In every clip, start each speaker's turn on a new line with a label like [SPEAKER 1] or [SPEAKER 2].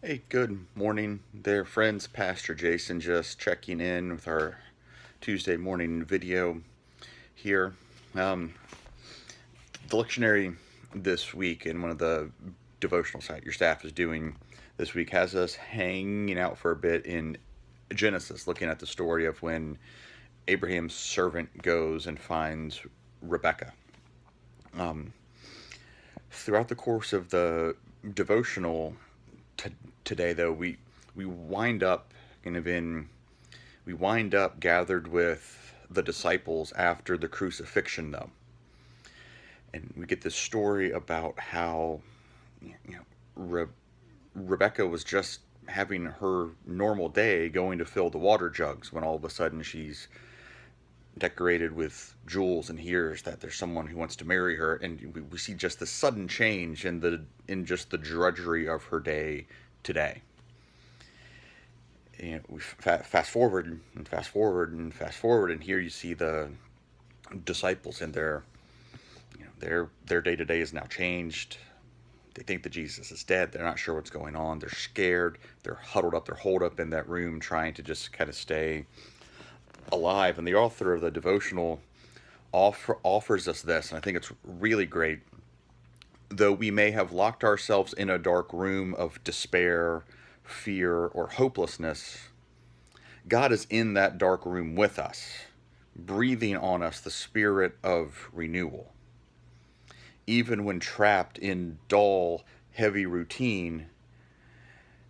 [SPEAKER 1] Hey, good morning there, friends. Pastor Jason just checking in with our Tuesday morning video here. Um, the lectionary this week in one of the devotional sites your staff is doing this week has us hanging out for a bit in Genesis, looking at the story of when Abraham's servant goes and finds Rebecca. Throughout the course of the devotional t- today, though, we wind up kind of in we wind up gathered with the disciples after the crucifixion, though, and we get this story about how you know Re- Rebecca was just having her normal day, going to fill the water jugs, when all of a sudden she's decorated with jewels and hears that there's someone who wants to marry her, and we see just the sudden change in just the drudgery of her day today. We fast forward and fast forward and fast forward, and here you see the disciples, and their day to day is now changed. They think that Jesus is dead. They're not sure what's going on. They're scared. They're huddled up. They're holed up in that room, trying to just kind of stay alive. And the author of the devotional offers us this, and I think it's really great. Though we may have locked ourselves in a dark room of despair, fear, or hopelessness, God is in that dark room with us, breathing on us the spirit of renewal. Even when trapped in dull, heavy routine,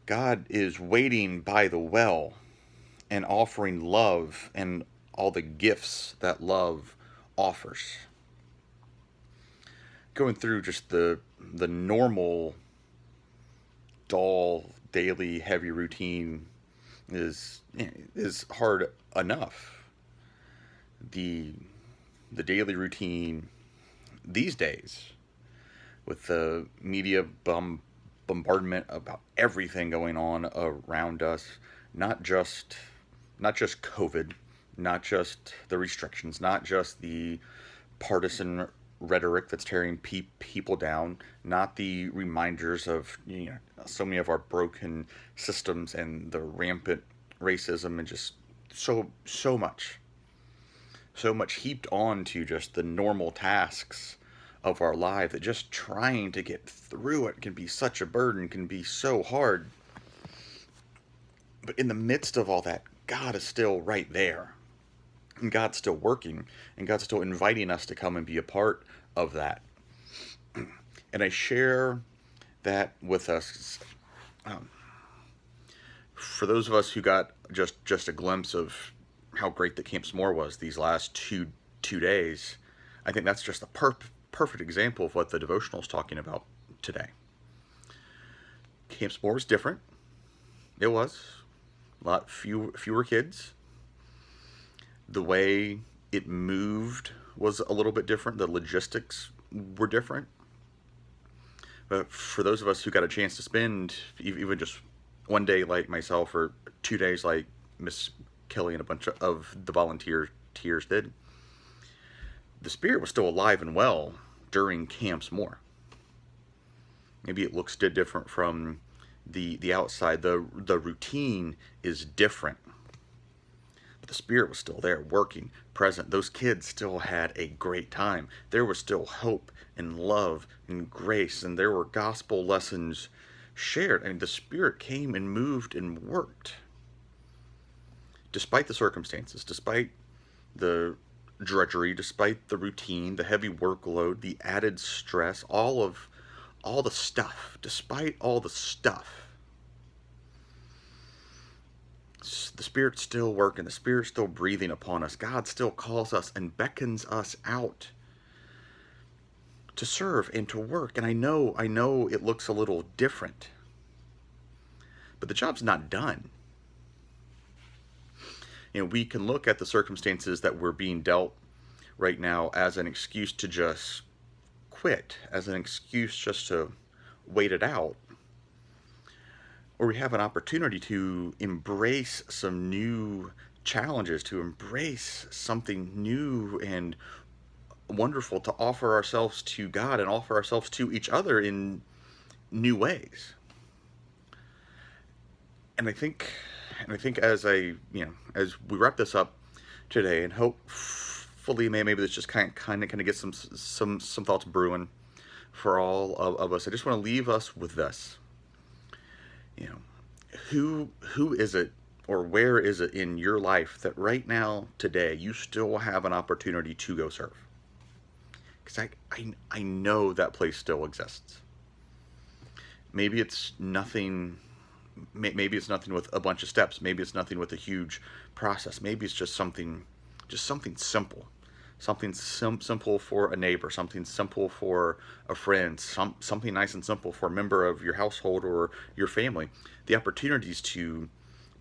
[SPEAKER 1] God is waiting by the well and offering love and all the gifts that love offers. Going through just the normal, dull, daily, heavy routine is hard enough. The the daily routine these days, with the media bombardment about everything going on around us, not just not just COVID, not just the restrictions, not just the partisan rhetoric that's tearing people down, not the reminders of so many of our broken systems and the rampant racism, and just so much heaped on to just the normal tasks of our life, that just trying to get through it can be such a burden, can be so hard. But in the midst of all that, God is still right there. And God's still working. And God's still inviting us to come and be a part of that. And I share that with us. Um, for those of us who got just a glimpse of how great the Camp S'more was these last two days, I think that's just a perfect example of what the devotional is talking about today. Camp S'more is different. It was a lot fewer kids. The way it moved was a little bit different. The logistics were different. But for those of us who got a chance to spend even just one day like myself, or 2 days like Miss Kelly and a bunch of the volunteers did, the spirit was still alive and well during Camp S'more. Maybe it looks different from the outside. The routine is different, but the spirit was still there, working, present. Those kids still had a great time. There was still hope and love and grace, and there were gospel lessons shared. I mean, the spirit came and moved and worked. Despite the circumstances, despite the drudgery, despite the routine, the heavy workload, the added stress, all the stuff, despite all the stuff, the Spirit's still working, the Spirit's still breathing upon us. God still calls us and beckons us out to serve and to work. And I know it looks a little different, but the job's not done. We can look at the circumstances that we're being dealt right now as an excuse to just quit, as an excuse just to wait it out. Or we have an opportunity to embrace some new challenges, to embrace something new and wonderful, to offer ourselves to God and offer ourselves to each other in new ways. and I think as as we wrap this up today, and hopefully maybe this just kind of get some thoughts brewing for all of us. I just want to leave us with this. You know, who is it, or where is it in your life that right now today you still have an opportunity to go serve? Because I know that place still exists. Maybe it's nothing. Maybe it's nothing with a bunch of steps. Maybe it's nothing with a huge process. Maybe it's just something simple, something simple for a neighbor, something simple for a friend, something nice and simple for a member of your household or your family. The opportunities to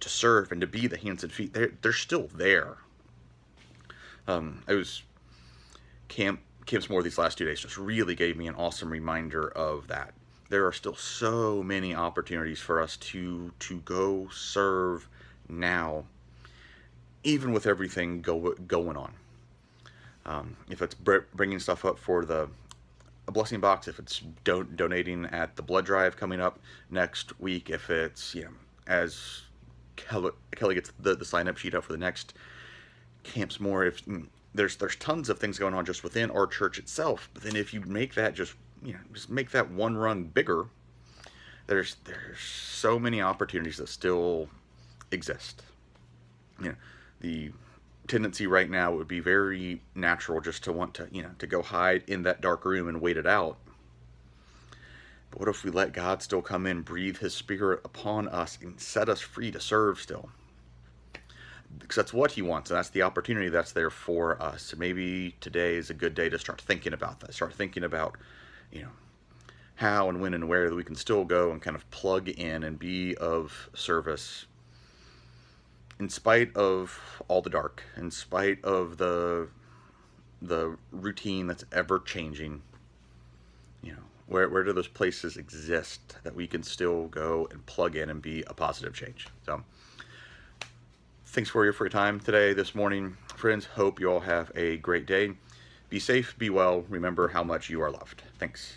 [SPEAKER 1] serve and to be the hands and feet, they're still there. I was Camps More these last 2 days just really gave me an awesome reminder of that. There are still so many opportunities for us to go serve now, even with everything going on. If it's bringing stuff up for a blessing box, if it's donating at the blood drive coming up next week, if it's as Kelly gets the sign up sheet up for the next Camps More. If there's tons of things going on just within our church itself, but then if you make that just make that one run bigger, there's so many opportunities that still exist. The tendency right now would be very natural just to want to go hide in that dark room and wait it out. But what if we let God still come in, breathe his spirit upon us, and set us free to serve still? Because that's what he wants, and that's the opportunity that's there for us. So maybe today is a good day to start thinking about that. Start thinking about, how and when and where that we can still go and kind of plug in and be of service in spite of all the dark, in spite of the routine that's ever changing. Where do those places exist that we can still go and plug in and be a positive change? So thanks for your time today, this morning, friends. Hope you all have a great day. Be safe, be well. Remember how much you are loved. Thanks.